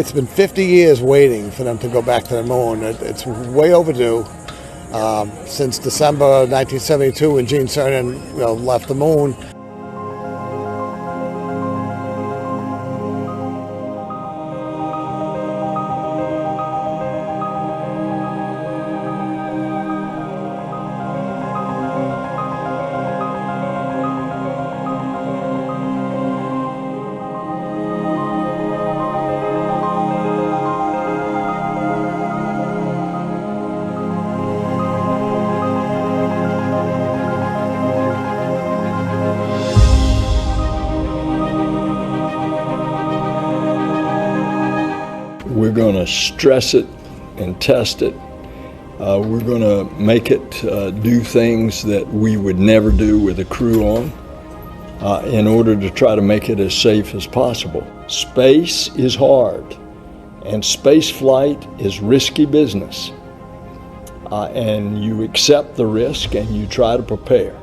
It's been 50 years waiting for them to go back to the moon. It's way overdue. Since December 1972 when Gene Cernan left the moon. We're going to stress it and test it. We're going to make it do things that we would never do with a crew on in order to try to make it as safe as possible. Space is hard, and space flight is risky business. And you accept the risk and you try to prepare.